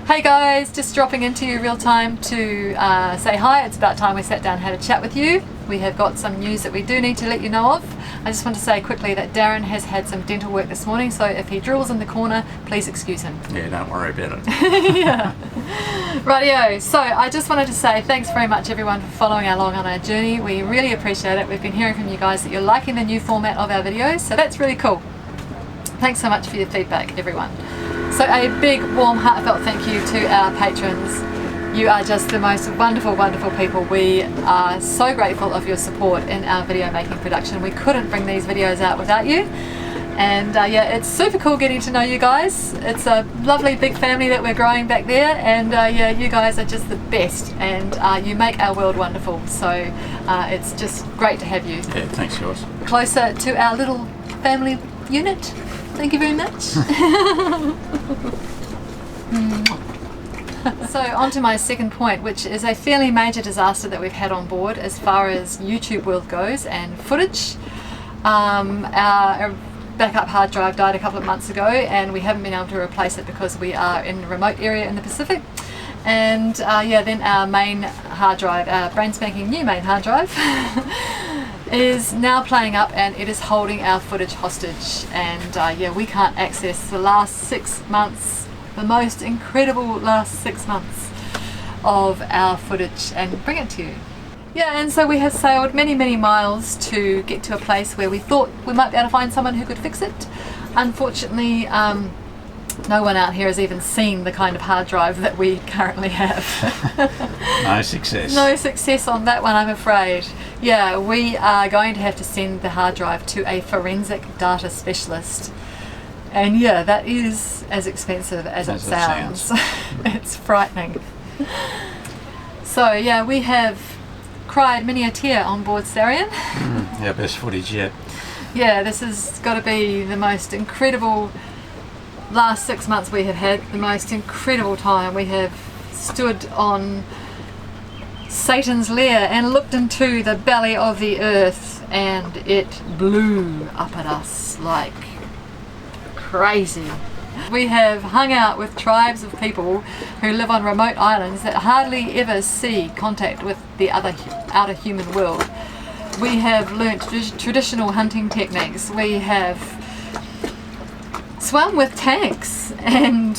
Hey guys, just dropping into you real time to say hi. It's about time we sat down and had a chat with you. We have got some news that we do need to let you know of. I just want to say quickly that Darren has had some dental work this morning, so if he drools in the corner, please excuse him. Yeah, don't worry about it. Yeah. Rightio. So I just wanted to say thanks very much everyone for following along on our journey. We really appreciate it. We've been hearing from you guys that you're liking the new format of our videos, so that's really cool. Thanks so much for your feedback, everyone. So a big, warm, heartfelt thank you to our patrons. You are just the most wonderful, wonderful people. We are so grateful of your support in our video making production. We couldn't bring these videos out without you. And yeah, it's super cool getting to know you guys. It's a lovely big family that we're growing back there, and yeah, you guys are just the best, and you make our world wonderful. So it's just great to have you. Yeah, thanks yours. Closer to our little family unit. Thank you very much. So on to my second point, which is a fairly major disaster that we've had on board as far as YouTube world goes and footage. Our backup hard drive died a couple of months ago, and we haven't been able to replace it because we are in a remote area in the Pacific. And yeah, then our main hard drive, our brand spanking new main hard drive, is now playing up, and it is holding our footage hostage. And yeah, we can't access the last 6 months, the most incredible last 6 months of our footage, and bring it to you. Yeah, and so we have sailed many, many miles to get to a place where we thought we might be able to find someone who could fix it. Unfortunately, no one out here has even seen the kind of hard drive that we currently have. No success. No success on that one, I'm afraid. Yeah, we are going to have to send the hard drive to a forensic data specialist. And yeah, that is as expensive as it sounds. It's frightening. So yeah, we have cried many a tear on board Sarian. Our best footage yet. Yeah, this has got to be the most incredible last 6 months we have had, the most incredible time. We have stood on Satan's lair and looked into the belly of the earth, and it blew up at us like crazy. We have hung out with tribes of people who live on remote islands that hardly ever see contact with the outer human world. We have learnt traditional hunting techniques. We have swum with tanks and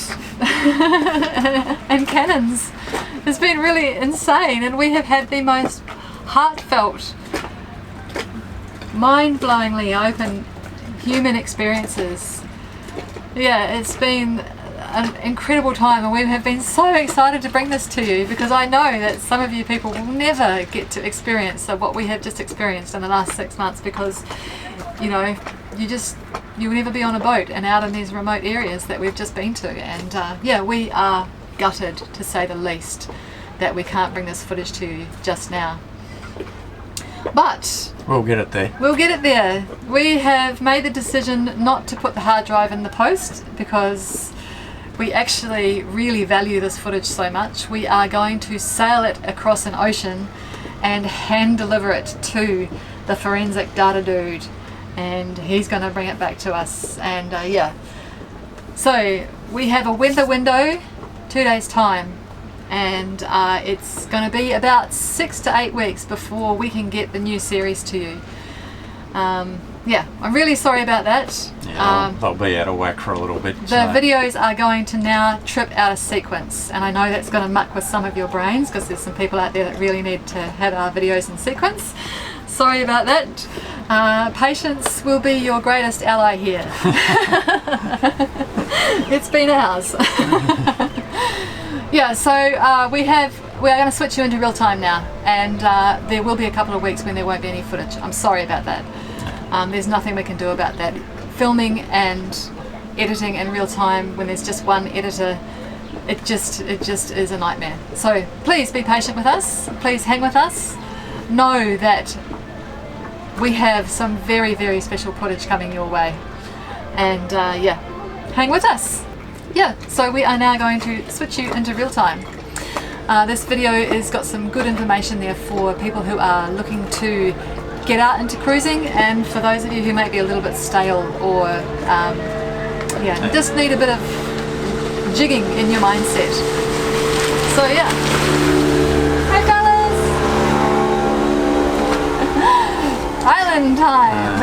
and cannons. It's been really insane, and we have had the most heartfelt, mind-blowingly open human experiences. Yeah, it's been an incredible time, and we have been so excited to bring this to you, because I know that some of you people will never get to experience what we have just experienced in the last 6 months, because you know, you'll never be on a boat and out in these remote areas that we've just been to. And yeah, we are gutted, to say the least, that we can't bring this footage to you just now. But we'll get it there. We'll get it there. We have made the decision not to put the hard drive in the post, because we actually really value this footage so much. We are going to sail it across an ocean and hand deliver it to the forensic data dude, and he's going to bring it back to us. And yeah, so we have a weather window, 2 days time, and it's going to be about 6 to 8 weeks before we can get the new series to you. Yeah, I'm really sorry about that. Yeah, they'll be out of whack for a little bit. The videos are going to now trip out of sequence, and I know that's going to muck with some of your brains, because there's some people out there that really need to have our videos in sequence. Sorry about that. Patience will be your greatest ally here. It's been ours. Yeah, so we are going to switch you into real time now, and there will be a couple of weeks when there won't be any footage. I'm sorry about that. There's nothing we can do about that. Filming and editing in real time when there's just one editor, it just is a nightmare. So please be patient with us. Please hang with us. Know that we have some very, very special footage coming your way, and yeah, hang with us. Yeah, so we are now going to switch you into real time. This video has got some good information there for people who are looking to get out into cruising, and for those of you who may be a little bit stale or yeah, just need a bit of jigging in your mindset. So yeah. Hi fellas! Island time!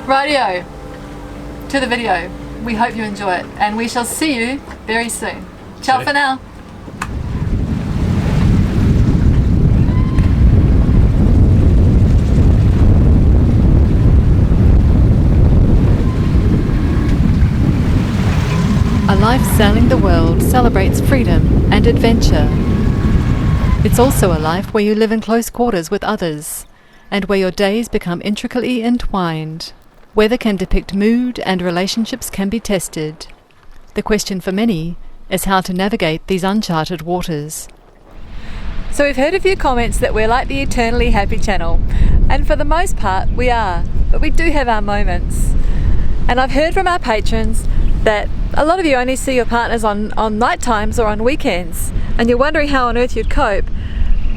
Rightio. To the video. We hope you enjoy it, and we shall see you very soon. Ciao for now. A life sailing the world celebrates freedom and adventure. It's also a life where you live in close quarters with others, and where your days become intricately entwined. Weather can depict mood and relationships can be tested. The question for many is how to navigate these uncharted waters. So we've heard a few comments that we're like the eternally happy channel, and for the most part we are, but we do have our moments. And I've heard from our patrons that a lot of you only see your partners on night times or on weekends, and you're wondering how on earth you'd cope,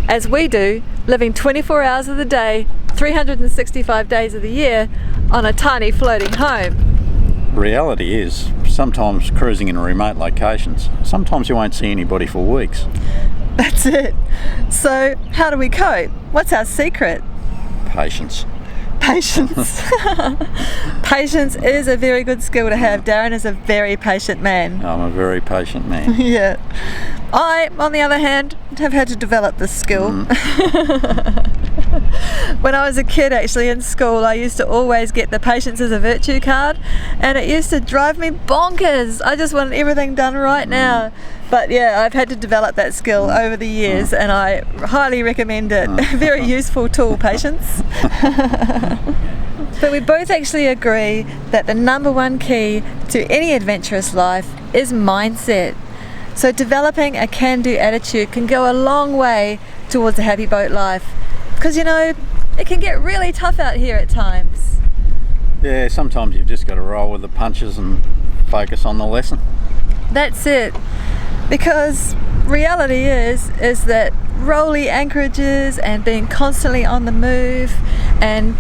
as we do, living 24 hours of the day, 365 days of the year, on a tiny floating home. Reality is, sometimes cruising in remote locations, sometimes you won't see anybody for weeks. That's it. So how do we cope? What's our secret? Patience. Patience. Patience is a very good skill to have. Darren is a very patient man. I'm a very patient man. Yeah. I, on the other hand, have had to develop this skill. When I was a kid, actually, in school, I used to always get the patience is a virtue card, and it used to drive me bonkers. I just wanted everything done right now. But yeah, I've had to develop that skill over the years, and I highly recommend it. Very useful tool, patience. But we both actually agree that the number one key to any adventurous life is mindset. So developing a can-do attitude can go a long way towards a happy boat life. Because, you know, it can get really tough out here at times. Yeah, sometimes you've just got to roll with the punches and focus on the lesson. That's it. Because reality is that rolly anchorages and being constantly on the move and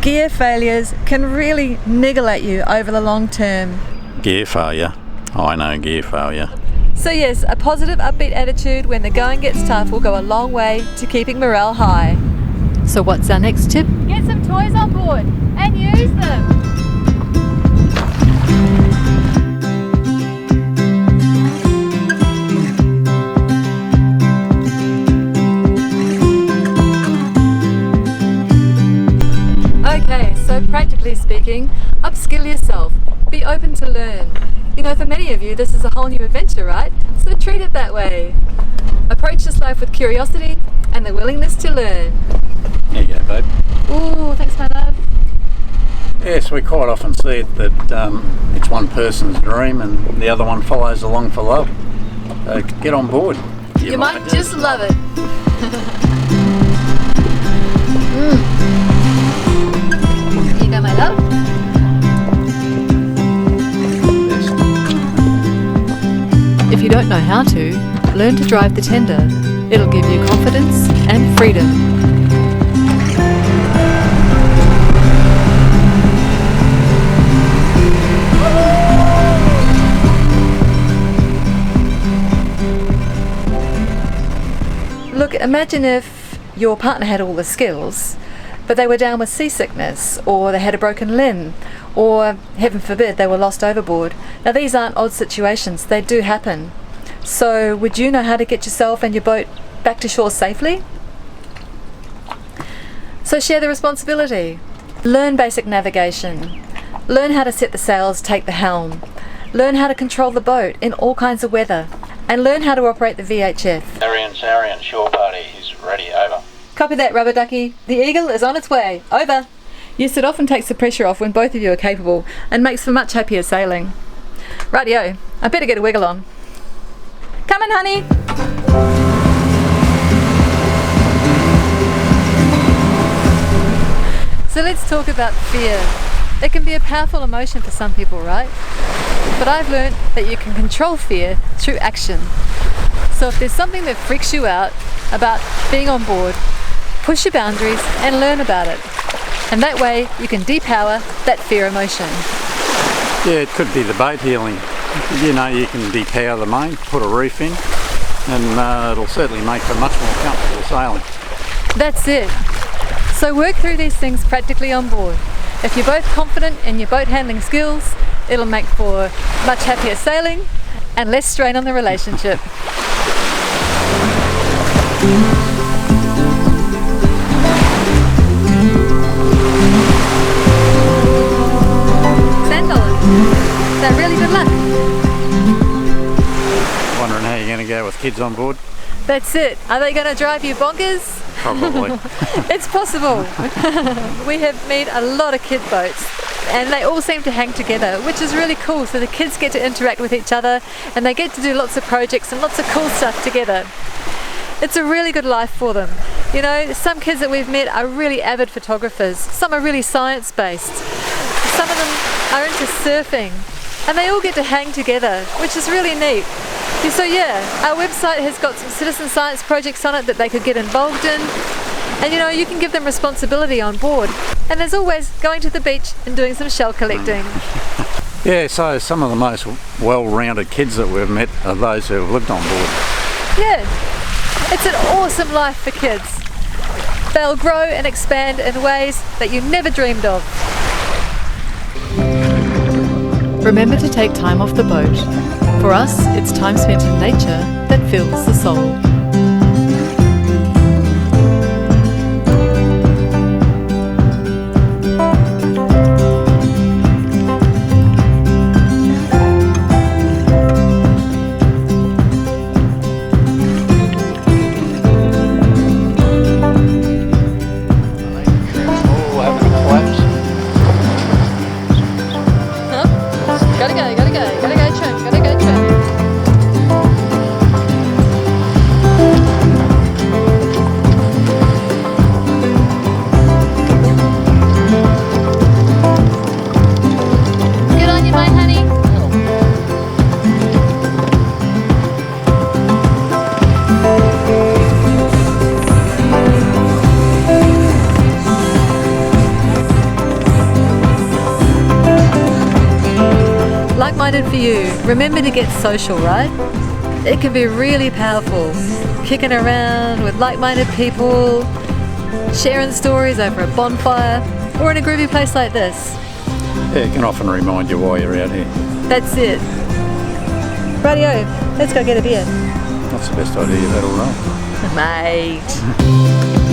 gear failures can really niggle at you over the long term. Gear failure. I know gear failure. So yes, a positive, upbeat attitude when the going gets tough will go a long way to keeping morale high. So what's our next tip? Get some toys on board and use them. Okay, so practically speaking, upskill yourself. Be open to learn. You know, for many of you, this is a whole new adventure, right? So treat it that way. Approach this life with curiosity and the willingness to learn. There you go, babe. Ooh, thanks, my love. Yes, we quite often see it that it's one person's dream and the other one follows along for love. Get on board. You might just love it. You go, my love. If you don't know how to, learn to drive the tender. It'll give you confidence and freedom. Look, imagine if your partner had all the skills, but they were down with seasickness, or they had a broken limb, or, heaven forbid, they were lost overboard. Now these aren't odd situations, they do happen. So would you know how to get yourself and your boat back to shore safely? So share the responsibility. Learn basic navigation. Learn how to set the sails, take the helm. Learn how to control the boat in all kinds of weather. And learn how to operate the VHF. Arian, shore party is ready, over. Copy that, Rubber Ducky. The Eagle is on its way. Over. Yes, it often takes the pressure off when both of you are capable and makes for much happier sailing. Rightio, I better get a wiggle on. Come in, honey. So let's talk about fear. It can be a powerful emotion for some people, right? But I've learned that you can control fear through action. So if there's something that freaks you out about being on board, push your boundaries and learn about it. And that way you can depower that fear emotion. Yeah, it could be the boat heeling. You know, you can depower the main, put a reef in, and it'll certainly make for much more comfortable sailing. That's it. So work through these things practically on board. If you're both confident in your boat handling skills, it'll make for much happier sailing and less strain on the relationship. Sand dollar. Is that really good luck? Wondering how you're going to go with kids on board? That's it. Are they going to drive you bonkers? Probably. It's possible. We have made a lot of kid boats and they all seem to hang together, which is really cool. So the kids get to interact with each other and they get to do lots of projects and lots of cool stuff together. It's a really good life for them. You know, some kids that we've met are really avid photographers. Some are really science-based. Some of them are into surfing and they all get to hang together, which is really neat. So yeah, our website has got some citizen science projects on it that they could get involved in. And you know, you can give them responsibility on board. And there's always going to the beach and doing some shell collecting. Yeah, so some of the most well-rounded kids that we've met are those who have lived on board. Yeah, it's an awesome life for kids. They'll grow and expand in ways that you never dreamed of. Remember to take time off the boat. For us, it's time spent in nature that fills the soul. Gotta go, Trim, gotta go, Trim. Good on you, my honey. Like-minded for you, remember to get social, right? It can be really powerful. Kicking around with like-minded people, sharing stories over a bonfire, or in a groovy place like this. Yeah, it can often remind you why you're out here. That's it. Radio, let's go get a beer. That's the best idea you've had all night. Mate.